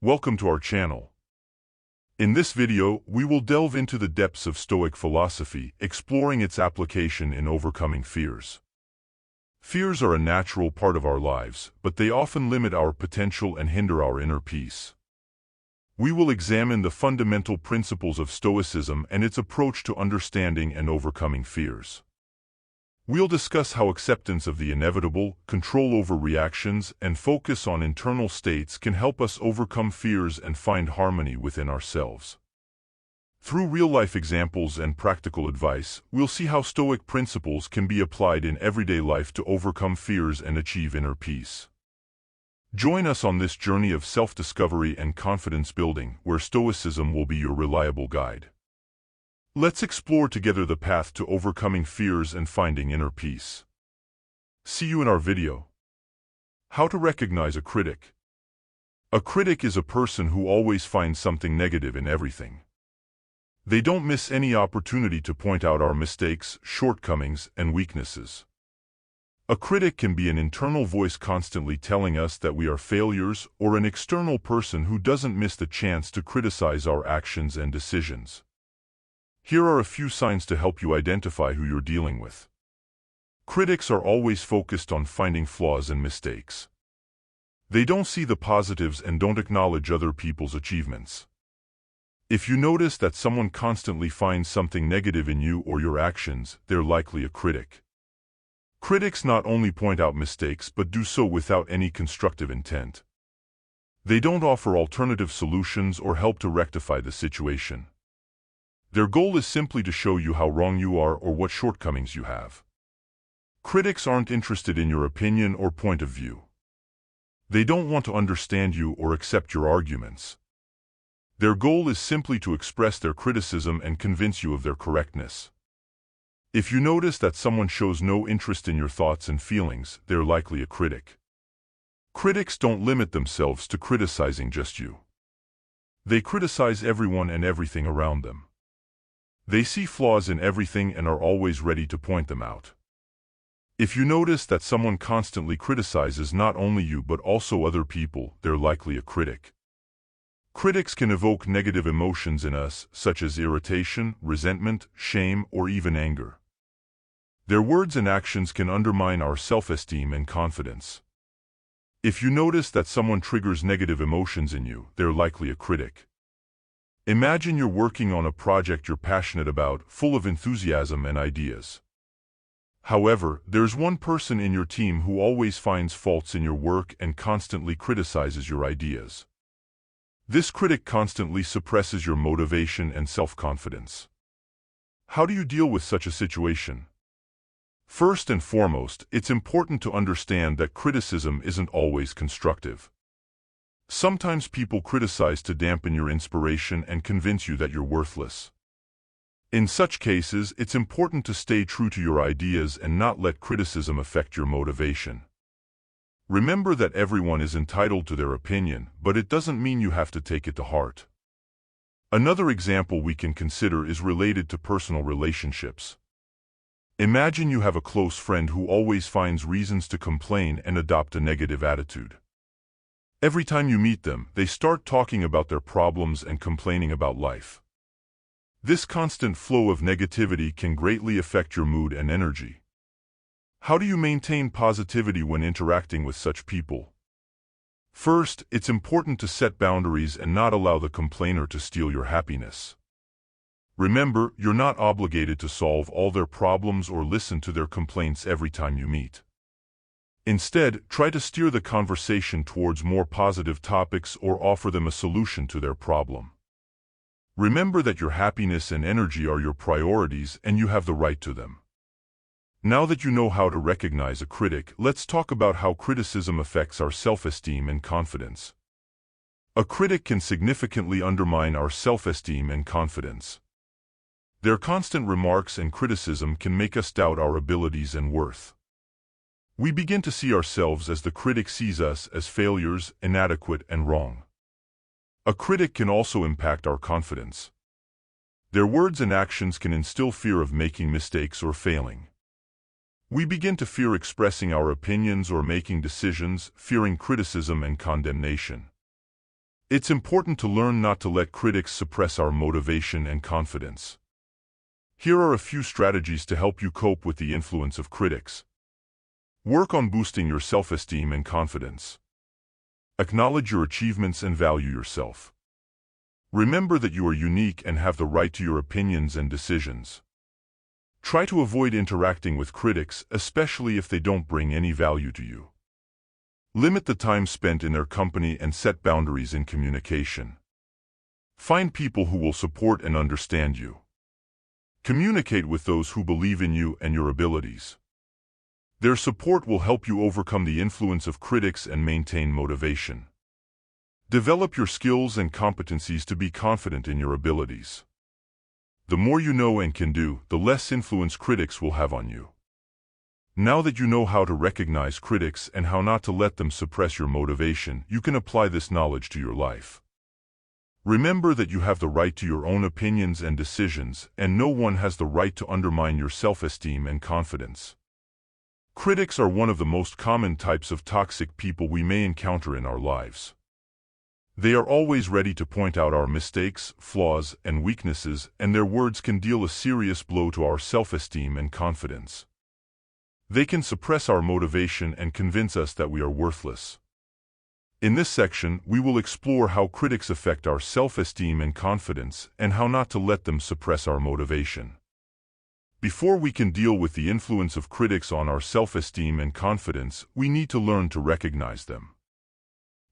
Welcome to our channel. In this video, we will delve into the depths of Stoic philosophy, exploring its application in overcoming fears. Fears are a natural part of our lives, but they often limit our potential and hinder our inner peace. We will examine the fundamental principles of Stoicism and its approach to understanding and overcoming fears. We'll discuss how acceptance of the inevitable, control over reactions, and focus on internal states can help us overcome fears and find harmony within ourselves. Through real-life examples and practical advice, we'll see how Stoic principles can be applied in everyday life to overcome fears and achieve inner peace. Join us on this journey of self-discovery and confidence building, where Stoicism will be your reliable guide. Let's explore together the path to overcoming fears and finding inner peace. See you in our video. How to recognize a critic. A critic is a person who always finds something negative in everything. They don't miss any opportunity to point out our mistakes, shortcomings, and weaknesses. A critic can be an internal voice constantly telling us that we are failures, or an external person who doesn't miss the chance to criticize our actions and decisions. Here are a few signs to help you identify who you're dealing with. Critics are always focused on finding flaws and mistakes. They don't see the positives and don't acknowledge other people's achievements. If you notice that someone constantly finds something negative in you or your actions, they're likely a critic. Critics not only point out mistakes but do so without any constructive intent. They don't offer alternative solutions or help to rectify the situation. Their goal is simply to show you how wrong you are or what shortcomings you have. Critics aren't interested in your opinion or point of view. They don't want to understand you or accept your arguments. Their goal is simply to express their criticism and convince you of their correctness. If you notice that someone shows no interest in your thoughts and feelings, they're likely a critic. Critics don't limit themselves to criticizing just you. They criticize everyone and everything around them. They see flaws in everything and are always ready to point them out. If you notice that someone constantly criticizes not only you but also other people, they're likely a critic. Critics can evoke negative emotions in us, such as irritation, resentment, shame, or even anger. Their words and actions can undermine our self-esteem and confidence. If you notice that someone triggers negative emotions in you, they're likely a critic. Imagine you're working on a project you're passionate about, full of enthusiasm and ideas. However, there's one person in your team who always finds faults in your work and constantly criticizes your ideas. This critic constantly suppresses your motivation and self-confidence. How do you deal with such a situation? First and foremost, it's important to understand that criticism isn't always constructive. Sometimes people criticize to dampen your inspiration and convince you that you're worthless. In such cases, it's important to stay true to your ideas and not let criticism affect your motivation. Remember that everyone is entitled to their opinion, but it doesn't mean you have to take it to heart. Another example we can consider is related to personal relationships. Imagine you have a close friend who always finds reasons to complain and adopt a negative attitude. Every time you meet them, they start talking about their problems and complaining about life. This constant flow of negativity can greatly affect your mood and energy. How do you maintain positivity when interacting with such people? First, it's important to set boundaries and not allow the complainer to steal your happiness. Remember, you're not obligated to solve all their problems or listen to their complaints every time you meet. Instead, try to steer the conversation towards more positive topics or offer them a solution to their problem. Remember that your happiness and energy are your priorities and you have the right to them. Now that you know how to recognize a critic, let's talk about how criticism affects our self-esteem and confidence. A critic can significantly undermine our self-esteem and confidence. Their constant remarks and criticism can make us doubt our abilities and worth. We begin to see ourselves as the critic sees us, as failures, inadequate, and wrong. A critic can also impact our confidence. Their words and actions can instill fear of making mistakes or failing. We begin to fear expressing our opinions or making decisions, fearing criticism and condemnation. It's important to learn not to let critics suppress our motivation and confidence. Here are a few strategies to help you cope with the influence of critics. Work on boosting your self-esteem and confidence. Acknowledge your achievements and value yourself. Remember that you are unique and have the right to your opinions and decisions. Try to avoid interacting with critics, especially if they don't bring any value to you. Limit the time spent in their company and set boundaries in communication. Find people who will support and understand you. Communicate with those who believe in you and your abilities. Their support will help you overcome the influence of critics and maintain motivation. Develop your skills and competencies to be confident in your abilities. The more you know and can do, the less influence critics will have on you. Now that you know how to recognize critics and how not to let them suppress your motivation, you can apply this knowledge to your life. Remember that you have the right to your own opinions and decisions, and no one has the right to undermine your self-esteem and confidence. Critics are one of the most common types of toxic people we may encounter in our lives. They are always ready to point out our mistakes, flaws, and weaknesses, and their words can deal a serious blow to our self-esteem and confidence. They can suppress our motivation and convince us that we are worthless. In this section, we will explore how critics affect our self-esteem and confidence, and how not to let them suppress our motivation. Before we can deal with the influence of critics on our self-esteem and confidence, we need to learn to recognize them.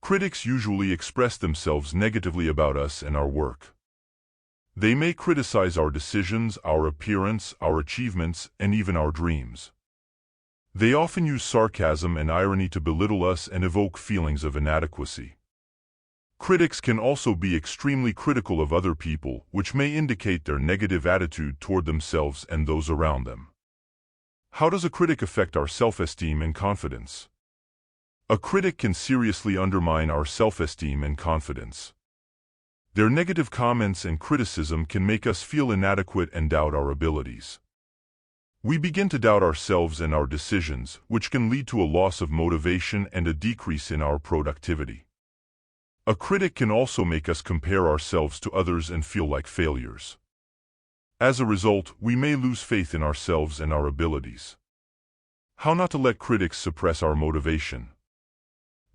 Critics usually express themselves negatively about us and our work. They may criticize our decisions, our appearance, our achievements, and even our dreams. They often use sarcasm and irony to belittle us and evoke feelings of inadequacy. Critics can also be extremely critical of other people, which may indicate their negative attitude toward themselves and those around them. How does a critic affect our self-esteem and confidence? A critic can seriously undermine our self-esteem and confidence. Their negative comments and criticism can make us feel inadequate and doubt our abilities. We begin to doubt ourselves and our decisions, which can lead to a loss of motivation and a decrease in our productivity. A critic can also make us compare ourselves to others and feel like failures. As a result, we may lose faith in ourselves and our abilities. How not to let critics suppress our motivation?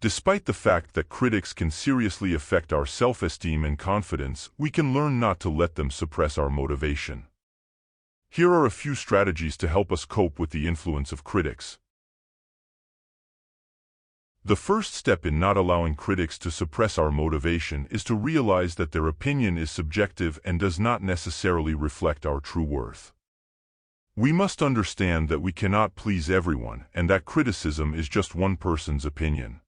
Despite the fact that critics can seriously affect our self-esteem and confidence, we can learn not to let them suppress our motivation. Here are a few strategies to help us cope with the influence of critics. The first step in not allowing critics to suppress our motivation is to realize that their opinion is subjective and does not necessarily reflect our true worth. We must understand that we cannot please everyone and that criticism is just one person's opinion.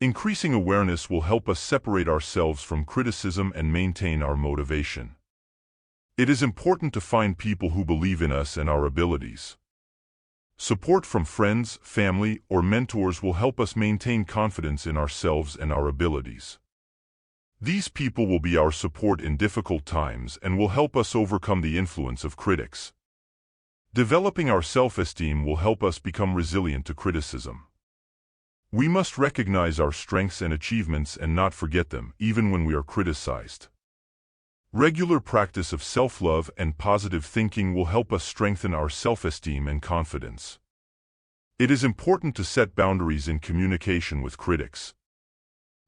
Increasing awareness will help us separate ourselves from criticism and maintain our motivation. It is important to find people who believe in us and our abilities. Support from friends, family, or mentors will help us maintain confidence in ourselves and our abilities. These people will be our support in difficult times and will help us overcome the influence of critics. Developing our self-esteem will help us become resilient to criticism. We must recognize our strengths and achievements and not forget them, even when we are criticized. Regular practice of self-love and positive thinking will help us strengthen our self-esteem and confidence. It is important to set boundaries in communication with critics.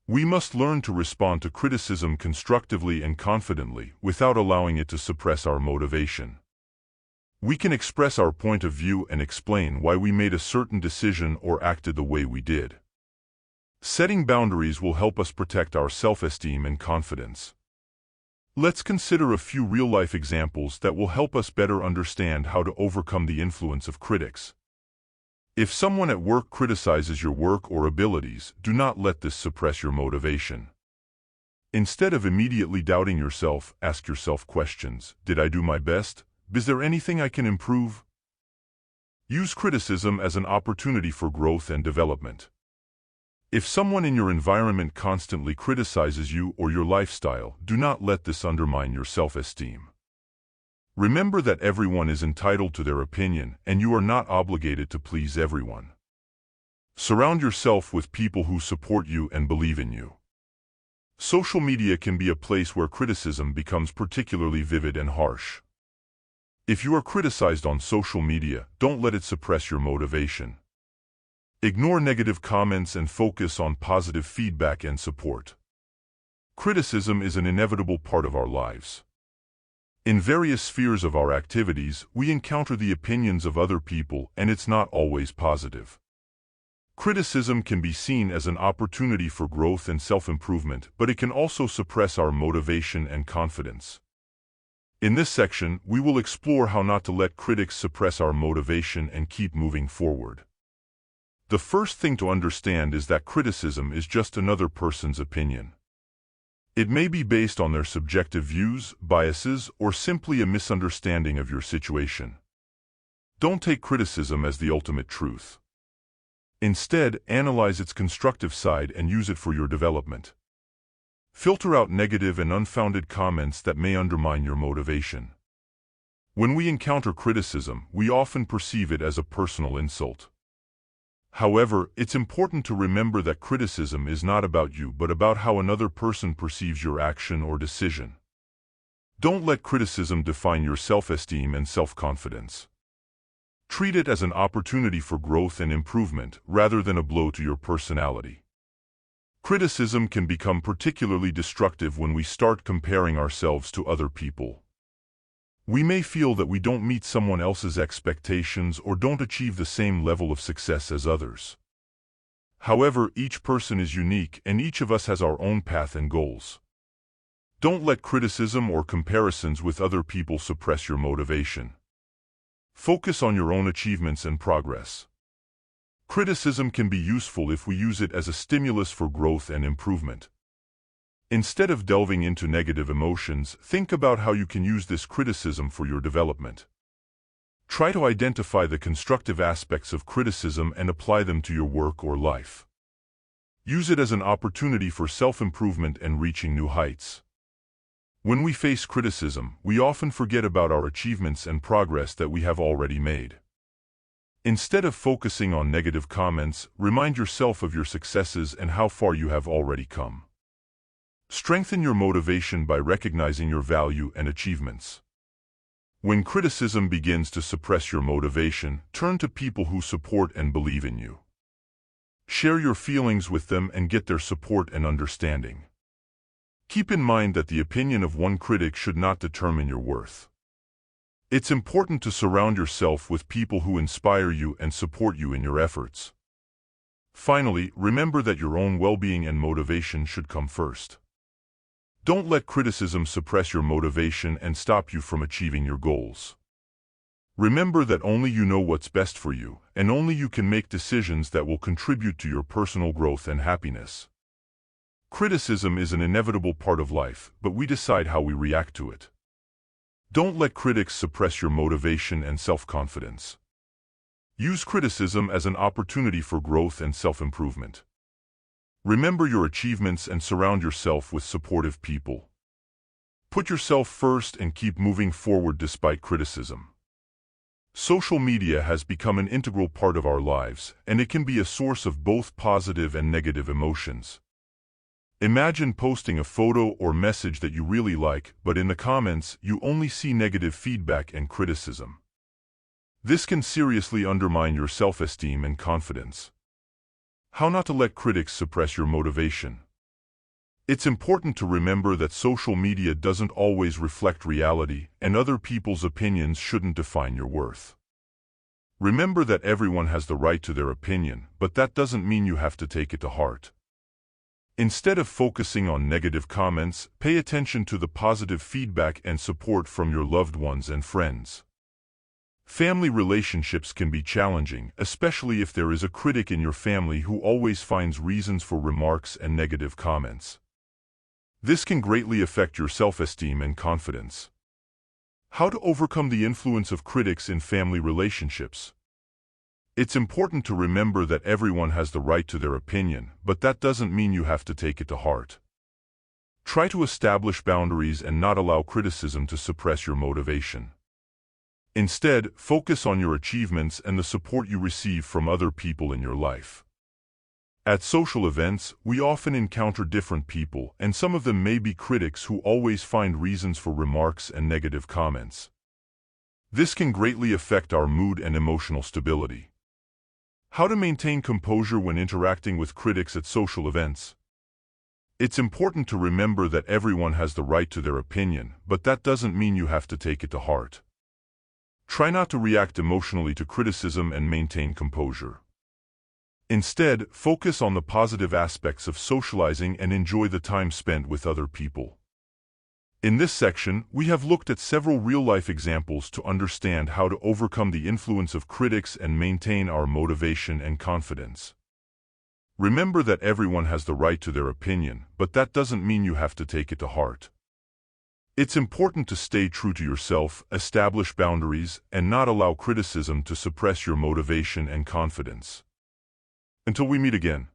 We must learn to respond to criticism constructively and confidently without allowing it to suppress our motivation. We can express our point of view and explain why we made a certain decision or acted the way we did. Setting boundaries will help us protect our self-esteem and confidence. Let's consider a few real-life examples that will help us better understand how to overcome the influence of critics. If someone at work criticizes your work or abilities, do not let this suppress your motivation. Instead of immediately doubting yourself, ask yourself questions. Did I do my best? Is there anything I can improve? Use criticism as an opportunity for growth and development. If someone in your environment constantly criticizes you or your lifestyle, do not let this undermine your self-esteem. Remember that everyone is entitled to their opinion, and you are not obligated to please everyone. Surround yourself with people who support you and believe in you. Social media can be a place where criticism becomes particularly vivid and harsh. If you are criticized on social media, don't let it suppress your motivation. Ignore negative comments and focus on positive feedback and support. Criticism is an inevitable part of our lives. In various spheres of our activities, we encounter the opinions of other people, and it's not always positive. Criticism can be seen as an opportunity for growth and self-improvement, but it can also suppress our motivation and confidence. In this section, we will explore how not to let critics suppress our motivation and keep moving forward. The first thing to understand is that criticism is just another person's opinion. It may be based on their subjective views, biases, or simply a misunderstanding of your situation. Don't take criticism as the ultimate truth. Instead, analyze its constructive side and use it for your development. Filter out negative and unfounded comments that may undermine your motivation. When we encounter criticism, we often perceive it as a personal insult. However, it's important to remember that criticism is not about you but about how another person perceives your action or decision. Don't let criticism define your self-esteem and self-confidence. Treat it as an opportunity for growth and improvement rather than a blow to your personality. Criticism can become particularly destructive when we start comparing ourselves to other people. We may feel that we don't meet someone else's expectations or don't achieve the same level of success as others. However, each person is unique and each of us has our own path and goals. Don't let criticism or comparisons with other people suppress your motivation. Focus on your own achievements and progress. Criticism can be useful if we use it as a stimulus for growth and improvement. Instead of delving into negative emotions, think about how you can use this criticism for your development. Try to identify the constructive aspects of criticism and apply them to your work or life. Use it as an opportunity for self-improvement and reaching new heights. When we face criticism, we often forget about our achievements and progress that we have already made. Instead of focusing on negative comments, remind yourself of your successes and how far you have already come. Strengthen your motivation by recognizing your value and achievements. When criticism begins to suppress your motivation, turn to people who support and believe in you. Share your feelings with them and get their support and understanding. Keep in mind that the opinion of one critic should not determine your worth. It's important to surround yourself with people who inspire you and support you in your efforts. Finally, remember that your own well-being and motivation should come first. Don't let criticism suppress your motivation and stop you from achieving your goals. Remember that only you know what's best for you, and only you can make decisions that will contribute to your personal growth and happiness. Criticism is an inevitable part of life, but we decide how we react to it. Don't let critics suppress your motivation and self-confidence. Use criticism as an opportunity for growth and self-improvement. Remember your achievements and surround yourself with supportive people. Put yourself first and keep moving forward despite criticism. Social media has become an integral part of our lives, and it can be a source of both positive and negative emotions. Imagine posting a photo or message that you really like, but in the comments, you only see negative feedback and criticism. This can seriously undermine your self-esteem and confidence. How not to let critics suppress your motivation. It's important to remember that social media doesn't always reflect reality, and other people's opinions shouldn't define your worth. Remember that everyone has the right to their opinion, but that doesn't mean you have to take it to heart. Instead of focusing on negative comments, pay attention to the positive feedback and support from your loved ones and friends. Family relationships can be challenging, especially if there is a critic in your family who always finds reasons for remarks and negative comments. This can greatly affect your self-esteem and confidence. How to overcome the influence of critics in family relationships. It's important to remember that everyone has the right to their opinion, but that doesn't mean you have to take it to heart. Try to establish boundaries and not allow criticism to suppress your motivation. Instead, focus on your achievements and the support you receive from other people in your life. At social events, we often encounter different people, and some of them may be critics who always find reasons for remarks and negative comments. This can greatly affect our mood and emotional stability. How to maintain composure when interacting with critics at social events? It's important to remember that everyone has the right to their opinion, but that doesn't mean you have to take it to heart. Try not to react emotionally to criticism and maintain composure. Instead, focus on the positive aspects of socializing and enjoy the time spent with other people. In this section, we have looked at several real-life examples to understand how to overcome the influence of critics and maintain our motivation and confidence. Remember that everyone has the right to their opinion, but that doesn't mean you have to take it to heart. It's important to stay true to yourself, establish boundaries, and not allow criticism to suppress your motivation and confidence. Until we meet again.